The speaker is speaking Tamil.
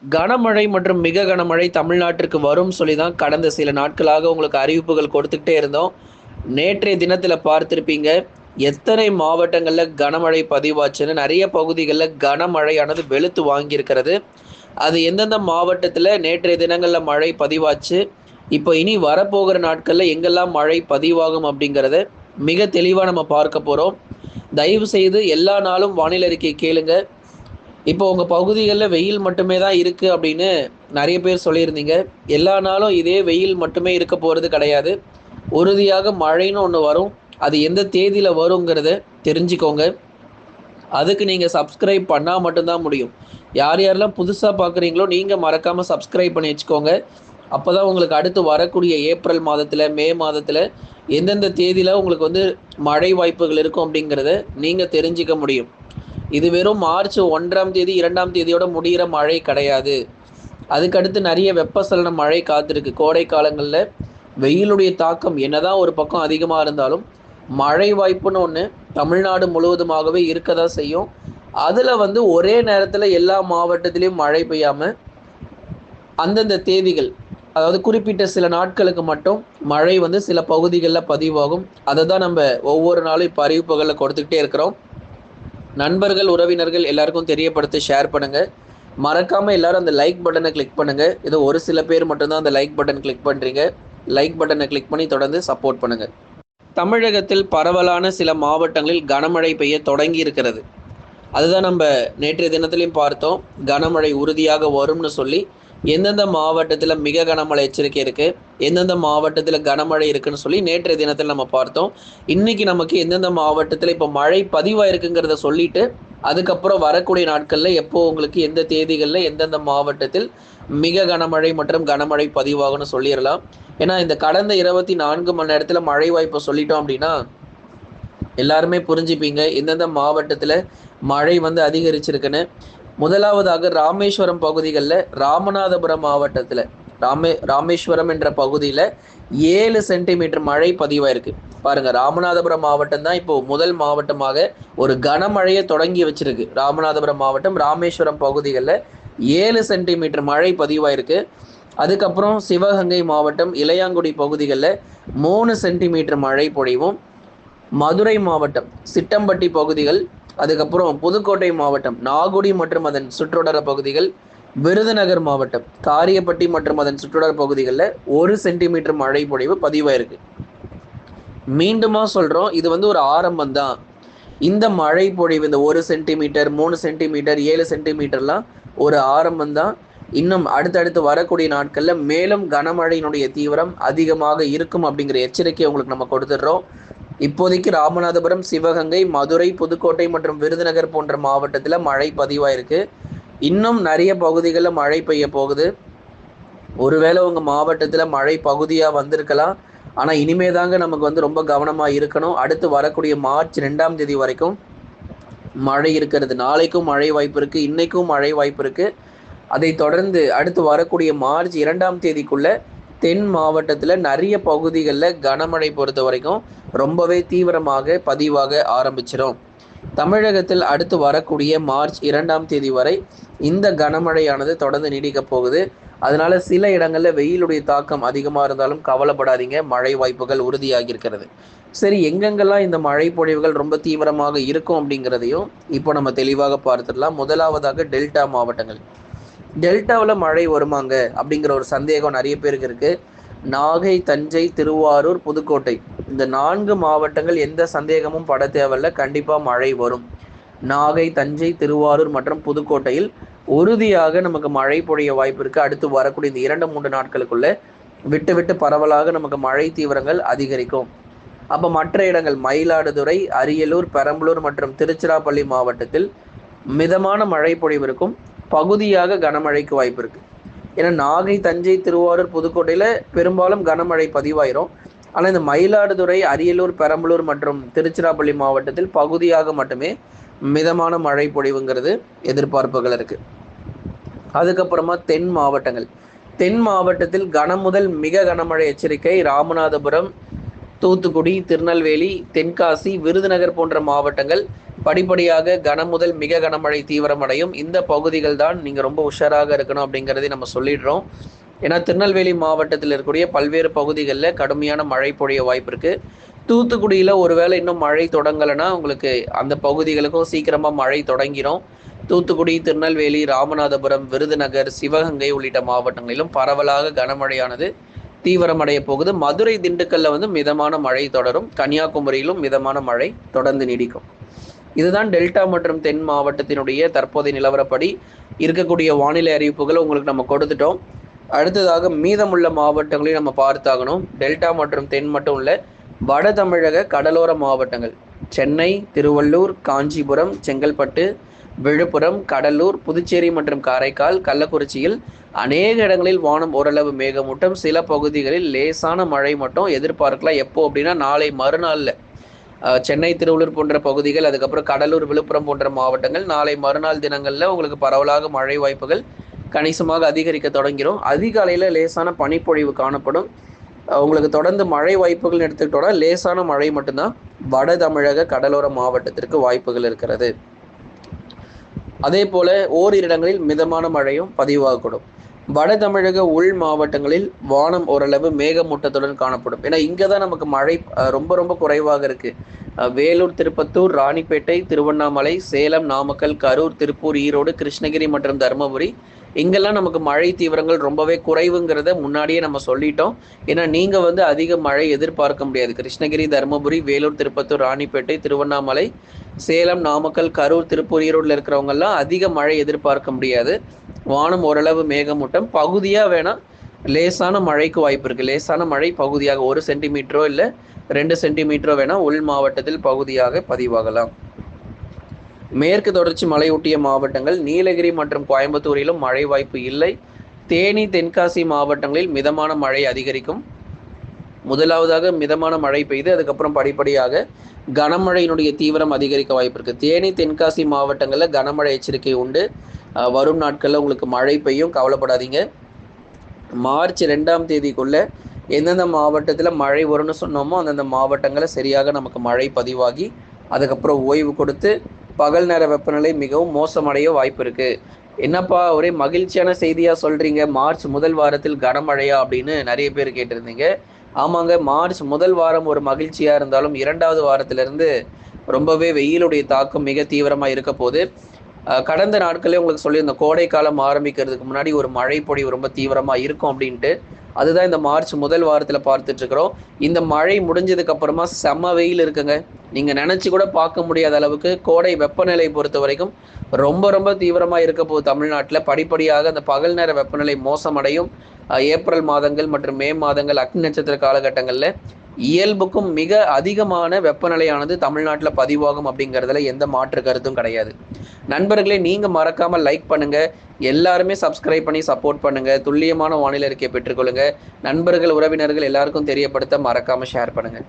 கனமழை மற்றும் மிக கனமழை தமிழ்நாட்டிற்கு வரும் சொல்லி தான் கடந்த சில நாட்களாக உங்களுக்கு அறிவிப்புகள் கொடுத்துக்கிட்டே இருந்தோம். நேற்றைய தினத்தில பார்த்திருப்பீங்க. எத்தனை மாவட்டங்கள்ல கனமழை பதிவாச்சுன்னு நெறைய பகுதிகள்ல கனமழையானது வெளுத்து வாங்கியிருக்கிறது. அது எந்தெந்த மாவட்டத்தில நேற்றைய தினங்கள்ல மழை பதிவாச்சு, இப்போ இனி வரப்போகிற நாட்கள்ல எங்கெல்லாம் மழை பதிவாகும் அப்படிங்கிறத மிக தெளிவா நம்ம பார்க்க போறோம். தயவு செய்து எல்லா நாளும் வானிலை அறிக்கை கேளுங்க. இப்போ உங்க பகுதிகள்ல வெயில் மட்டுமே தான் இருக்கு அப்படின்னு நெறைய பேர் சொல்லியிருந்தீங்க. எல்லா நாளும் இதே வெயில் மட்டுமே இருக்க போறது கிடையாது. உறுதியாக மழைன்னு ஒண்ணு வரும். அது எந்த தேதியில வருங்கிறத தெரிஞ்சுக்கோங்க. அதுக்கு நீங்க சப்ஸ்கிரைப் பண்ணா மட்டும் தான் முடியும். யார் யாரெல்லாம் புதுசா பார்க்குறீங்களோ, நீங்க மறக்காம சப்ஸ்கிரைப் பண்ணி வச்சுக்கோங்க. அப்பதான் உங்களுக்கு அடுத்து வரக்கூடிய ஏப்ரல் மாதத்துல, மே மாதத்துல எந்தெந்த தேதியில உங்களுக்கு வந்து மழை வாய்ப்புகள் இருக்கும் அப்படிங்கிறத நீங்க தெரிஞ்சுக்க முடியும். இது வெறும் மார்ச் 1ஆம் தேதி, 2ஆம் தேதியோட முடியிற மழை கிடையாது. அதுக்கடுத்து நிறைய வெப்பசலன மழை காத்திருக்கு. கோடை காலங்கள்ல வெயிலுடைய தாக்கம் என்னதான் ஒரு பக்கம் அதிகமா இருந்தாலும், மழை வாய்ப்புன்னு ஒண்ணு தமிழ்நாடு முழுவதுமாகவே இருக்க தான் செய்யும். அதுல வந்து ஒரே நேரத்துல எல்லா மாவட்டத்திலயும் மழை பெய்யாம, அந்தந்த தேதிகள் அதாவது குறிப்பிட்ட சில நாட்களுக்கு மட்டும் மழை வந்து சில பகுதிகள்ல பதிவாகும். அதை தான் நம்ம ஒவ்வொரு நாளும் இப்ப அறிவிப்புகள்ல கொடுத்துக்கிட்டே இருக்கிறோம். நண்பர்கள், உறவினர்கள் எல்லாருக்கும் தெரியப்படுத்தி ஷேர் பண்ணுங்க. மறக்காம எல்லாரும் அந்த லைக் பட்டனை கிளிக் பண்ணுங்க. ஏதோ ஒரு சில பேர் மட்டும்தான் அந்த லைக் பட்டன் கிளிக் பண்றீங்க. லைக் பட்டனை கிளிக் பண்ணி தொடர்ந்து சப்போர்ட் பண்ணுங்க. தமிழகத்தில் பரவலான சில மாவட்டங்களில் கனமழை பெய்ய தொடங்கி இருக்கிறது. அதுதான் நம்ம நேற்றைய தினத்திலையும் பார்த்தோம். கனமழை உறுதியாக வரும்னு சொல்லி எந்தெந்த மாவட்டத்தில் மிக கனமழை எச்சரிக்கை இருக்கு, எந்தெந்த மாவட்டத்தில் கனமழை இருக்குன்னு சொல்லி நேற்றைய தினத்தில் நம்ம பார்த்தோம். இன்னைக்கு நமக்கு எந்தெந்த மாவட்டத்தில் இப்போ மழை பதிவாயிருக்குங்கிறத சொல்லிட்டு அதுக்கப்புறம் வரக்கூடிய நாட்களில் எப்போ உங்களுக்கு எந்த தேதிகளில் எந்தெந்த மாவட்டத்தில் மிக கனமழை மற்றும் கனமழை பதிவாகும்னு சொல்லிடலாம். ஏன்னா இந்த கடந்த 24 மணி நேரத்தில் மழை வாய்ப்பை சொல்லிட்டோம் அப்படின்னா எல்லாருமே புரிஞ்சுப்பீங்க எந்தெந்த மாவட்டத்தில் மழை வந்து அதிகரிச்சிருக்குன்னு. முதலாவதாக ராமேஸ்வரம் பகுதிகளில் ராமநாதபுரம் மாவட்டத்தில் ராமேஸ்வரம் என்ற பகுதியில் 7 சென்டிமீட்டர் மழை பதிவாயிருக்கு. பாருங்க, ராமநாதபுரம் மாவட்டம் தான் இப்போ முதல் மாவட்டமாக ஒரு கனமழையை தொடங்கி வச்சிருக்கு. ராமநாதபுரம் மாவட்டம் ராமேஸ்வரம் பகுதிகளில் 7 சென்டிமீட்டர் மழை பதிவாயிருக்கு. அதுக்கப்புறம் சிவகங்கை மாவட்டம் இளையாங்குடி பகுதிகளில் 3 சென்டிமீட்டர் மழை பொழிவும். மதுரை மாவட்டம் சிட்டம்பட்டி பகுதிகள், அதுக்கப்புறம் புதுக்கோட்டை மாவட்டம் நாகுடி மற்றும் அதன் சுற்றுவட்டார பகுதிகள், விருதுநகர் மாவட்டம் காரியப்பட்டி மற்றும் அதன் சுற்றுவட்டார பகுதிகளில் 1 சென்டிமீட்டர் மழை பொழிவு பதிவாயிருக்கு. மீண்டுமா சொல்றோம், இது வந்து ஒரு ஆரம்பம் தான். இந்த மழை பொழிவு இந்த 1 சென்டிமீட்டர், 3 சென்டிமீட்டர், 7 சென்டிமீட்டர்லாம் ஒரு ஆரம்பம் தான். இன்னும் அடுத்தடுத்து வரக்கூடிய நாட்கள்ல மேலும் கனமழையினுடைய தீவிரம் அதிகமாக இருக்கும் அப்படிங்கிற எச்சரிக்கையை உங்களுக்கு நம்ம கொடுத்துடுறோம். இப்போதைக்கு ராமநாதபுரம், சிவகங்கை, மதுரை, புதுக்கோட்டை மற்றும் விருதுநகர் போன்ற மாவட்டத்தில் மழை பதிவாயிருக்கு. இன்னும் நிறைய பகுதிகளில் மழை பெய்ய போகுது. ஒருவேளை உங்க மாவட்டத்தில் மழை பகுதியாக வந்திருக்கலாம். ஆனால் இனிமே தாங்க நமக்கு வந்து ரொம்ப கவனமாக இருக்கணும். அடுத்து வரக்கூடிய மார்ச் 2ஆம் தேதி வரைக்கும் மழை இருக்கிறது. நாளைக்கும் மழை வாய்ப்பு இருக்கு, இன்னைக்கும் மழை வாய்ப்பு இருக்கு. அதை தொடர்ந்து அடுத்து வரக்கூடிய மார்ச் 2ஆம் தேதிக்குள்ள தென் மாவட்டத்தில் நிறைய பகுதிகளில் கனமழை பொறுத்த வரைக்கும் ரொம்பவே தீவிரமாக பதிவாக ஆரம்பிச்சிடும். தமிழகத்தில் அடுத்து வரக்கூடிய மார்ச் 2ஆம் தேதி வரை இந்த கனமழையானது தொடர்ந்து நீடிக்க போகுது. அதனால சில இடங்கள்ல வெயிலுடைய தாக்கம் அதிகமாக இருந்தாலும் கவலைப்படாதீங்க, மழை வாய்ப்புகள் உறுதியாகி இருக்கிறது. சரி, எங்கெங்கெல்லாம் இந்த மழை பொழிவுகள் ரொம்ப தீவிரமாக இருக்கும் அப்படிங்கிறதையும் இப்போ நம்ம தெளிவாக பார்த்துடலாம். முதலாவதாக டெல்டா மாவட்டங்கள். டெல்டாவில் மழை வருமாங்க அப்படிங்கிற ஒரு சந்தேகம் நிறைய பேருக்கு இருக்கு. நாகை, தஞ்சை, திருவாரூர், புதுக்கோட்டை இந்த 4 மாவட்டங்கள் எந்த சந்தேகமும் பட தேவையில்ல, கண்டிப்பாக மழை வரும். நாகை, தஞ்சை, திருவாரூர் மற்றும் புதுக்கோட்டையில் உறுதியாக நமக்கு மழை பொழிய வாய்ப்பு இருக்கு. அடுத்து வரக்கூடிய இந்த 2-3 நாட்களுக்குள்ள விட்டு விட்டு பரவலாக நமக்கு மழை தீவிரங்கள் அதிகரிக்கும். அப்போ மற்ற இடங்கள் மயிலாடுதுறை, அரியலூர், பெரம்பலூர் மற்றும் திருச்சிராப்பள்ளி மாவட்டத்தில் மிதமான மழை பொழிவு இருக்கும். பகுதியாக கனமழைக்கு வாய்ப்பு இருக்கு. ஏன்னா நாகை, தஞ்சை, திருவாரூர், புதுக்கோட்டையில் பெரும்பாலும் கனமழை பதிவாயிரும். ஆனால் இந்த மயிலாடுதுறை, அரியலூர், பெரம்பலூர் மற்றும் திருச்சிராப்பள்ளி மாவட்டத்தில் பகுதியாக மட்டுமே மிதமான மழை பொழிவுங்கிறது எதிர்பார்ப்புகள் இருக்கு. அதுக்கப்புறமா தென் மாவட்டங்கள். தென் மாவட்டத்தில் கனமுதல் மிக கனமழை எச்சரிக்கை ராமநாதபுரம், தூத்துக்குடி, திருநெல்வேலி, தென்காசி, விருதுநகர் போன்ற மாவட்டங்கள் படிப்படியாக கனம் முதல் மிக கனமழை தீவிரமடையும். இந்த பகுதிகள் தான் நீங்கள் ரொம்ப உஷாராக இருக்கணும் அப்படிங்கிறதை நம்ம சொல்லிடுறோம். ஏன்னா திருநெல்வேலி மாவட்டத்தில் இருக்கக்கூடிய பல்வேறு பகுதிகளில் கடுமையான மழை பொழிய வாய்ப்பு இருக்குது. தூத்துக்குடியில் ஒருவேளை இன்னும் மழை தொடங்கலைன்னா உங்களுக்கு அந்த பகுதிகளுக்கும் சீக்கிரமாக மழை தொடங்கிடும். தூத்துக்குடி, திருநெல்வேலி, ராமநாதபுரம், விருதுநகர், சிவகங்கை உள்ளிட்ட மாவட்டங்களிலும் பரவலாக கனமழையானது தீவிரமடைய போகுது. மதுரை, திண்டுக்கல்ல மிதமான மழை தொடரும். கன்னியாகுமரியிலும் மிதமான மழை தொடர்ந்து நீடிக்கும். இதுதான் டெல்டா மற்றும் தென் மாவட்டத்தினுடைய தற்போதைய நிலவரப்படி இருக்கக்கூடிய வானிலை அறிவிப்புகளை உங்களுக்கு நம்ம கொடுத்துட்டோம். அடுத்ததாக மீதமுள்ள மாவட்டங்களையும் நம்ம பார்த்தாகணும். டெல்டா மற்றும் தென் மட்டும் இல்லை, வட தமிழக கடலோர மாவட்டங்கள் சென்னை, திருவள்ளூர், காஞ்சிபுரம், செங்கல்பட்டு, விழுப்புரம், கடலூர், புதுச்சேரி மற்றும் காரைக்கால், கள்ளக்குறிச்சியில் அநேக இடங்களில் வானம் ஓரளவு மேகமூட்டம், சில பகுதிகளில் லேசான மழை மட்டும் எதிர்பார்க்கலாம். எப்போ அப்படின்னா நாளை மறுநாளில் சென்னை, திருவள்ளூர் போன்ற பகுதிகள், அதுக்கப்புறம் கடலூர், விழுப்புரம் போன்ற மாவட்டங்கள் நாளை மறுநாள் தினங்களில் உங்களுக்கு பரவலாக மழை வாய்ப்புகள் கணிசமாக அதிகரிக்க தொடங்கிடும். அதிகாலையில் லேசான பனிப்பொழிவு காணப்படும். உங்களுக்கு தொடர்ந்து மழை வாய்ப்புகள் எடுத்துக்கிட்டோம்னா லேசான மழை மட்டும்தான் வட தமிழக கடலோர மாவட்டத்திற்கு வாய்ப்புகள் இருக்கிறது. அதே போல ஓரிரு இடங்களில் மிதமான மழையும் பதிவாகக்கூடும். வட தமிழக உள் மாவட்டங்களில் வானம் ஓரளவு மேகமூட்டத்துடன் காணப்படும். ஏன்னா இங்கே தான் நமக்கு மழை ரொம்ப ரொம்ப குறைவாக இருக்கு. வேலூர், திருப்பத்தூர், ராணிப்பேட்டை, திருவண்ணாமலை, சேலம், நாமக்கல், கரூர், திருப்பூர், ஈரோடு, கிருஷ்ணகிரி மற்றும் தருமபுரி, இங்கெல்லாம் நமக்கு மழை தீவிரங்கள் ரொம்பவே குறைவுங்கிறத முன்னாடியே நம்ம சொல்லிட்டோம். ஏன்னா நீங்கள் அதிக மழை எதிர்பார்க்க முடியாது. கிருஷ்ணகிரி, தருமபுரி, வேலூர், திருப்பத்தூர், ராணிப்பேட்டை, திருவண்ணாமலை, சேலம், நாமக்கல், கரூர், திருப்பூர், ஈரோடில் இருக்கிறவங்கெல்லாம் அதிக மழை எதிர்பார்க்க முடியாது. வானம் ஓரளவு மேகமூட்டம், பகுதியாக வேணால் லேசான மழைக்கு வாய்ப்பு இருக்குது. லேசான மழை பகுதியாக 1 சென்டிமீட்டரோ இல்லை 2 சென்டிமீட்டரோ வேணால் உள் மாவட்டத்தில் பகுதியாக பதிவாகலாம். மேற்கு தொடர்ச்சி மலையொட்டிய மாவட்டங்கள் நீலகிரி மற்றும் கோயம்புத்தூரிலும் மழை வாய்ப்பு இல்லை. தேனி, தென்காசி மாவட்டங்களில் மிதமான மழை அதிகரிக்கும். முதலாவதாக மிதமான மழை பெய்து அதுக்கப்புறம் படிப்படியாக கனமழையினுடைய தீவிரம் அதிகரிக்க வாய்ப்பு இருக்குது. தேனி, தென்காசி மாவட்டங்களில் கனமழை எச்சரிக்கை உண்டு. வரும் நாட்களில் உங்களுக்கு மழை பெய்யும், கவலைப்படாதீங்க. மார்ச் 2ஆம் தேதிக்குள்ள எந்தெந்த மாவட்டத்தில் மழை வரும்னு சொன்னோமோ அந்தந்த மாவட்டங்களில் சரியாக நமக்கு மழை பதிவாகி அதுக்கப்புறம் ஓய்வு கொடுத்து பகல் நேர வெப்பநிலை மிகவும் மோசமடைய வாய்ப்பு இருக்குது. என்னப்பா ஒரே மகிழ்ச்சியான செய்தியாக சொல்கிறீங்க, மார்ச் முதல் வாரத்தில் கனமழையா அப்படின்னு நிறைய பேர் கேட்டிருந்தீங்க. ஆமாங்க, மார்ச் முதல் வாரம் ஒரு மகிழ்ச்சியாக இருந்தாலும் 2வது வாரத்திலிருந்து ரொம்பவே வெயிலுடைய தாக்கம் மிக தீவிரமாக இருக்க போது. கடந்த நாட்களே உங்களுக்கு சொல்லி இந்த கோடை காலம் ஆரம்பிக்கிறதுக்கு முன்னாடி ஒரு மழை பொழிவு ரொம்ப தீவிரமாக இருக்கும் அப்படின்ட்டு. அதுதான் இந்த மார்ச் முதல் வாரத்தில் பார்த்துட்டு இருக்கிறோம். இந்த மழை முடிஞ்சதுக்கு அப்புறமா செம்ம வெயில் இருக்குங்க. நீங்கள் நினச்சி கூட பார்க்க முடியாத அளவுக்கு கோடை வெப்பநிலை பொறுத்த வரைக்கும் ரொம்ப ரொம்ப தீவிரமாக இருக்க போகுது தமிழ்நாட்டில். படிப்படியாக அந்த பகல் நேர வெப்பநிலை மோசமடையும். ஏப்ரல் மாதங்கள் மற்றும் மே மாதங்கள் அக்னி நட்சத்திர காலகட்டங்களில் இயல்புக்கும் மிக அதிகமான வெப்பநிலையானது தமிழ்நாட்டில் பதிவாகும் அப்படிங்கிறதுல எந்த மாற்று கருத்தும் கிடையாது. நண்பர்களே, நீங்கள் மறக்காமல் லைக் பண்ணுங்கள், எல்லாருமே சப்ஸ்கிரைப் பண்ணி சப்போர்ட் பண்ணுங்கள், துல்லியமான வானிலை அறிக்கையை பெற்றுக்கொள்ளுங்கள். நண்பர்கள், உறவினர்கள் எல்லாருக்கும் தெரியப்படுத்த மறக்காமல் ஷேர் பண்ணுங்கள்.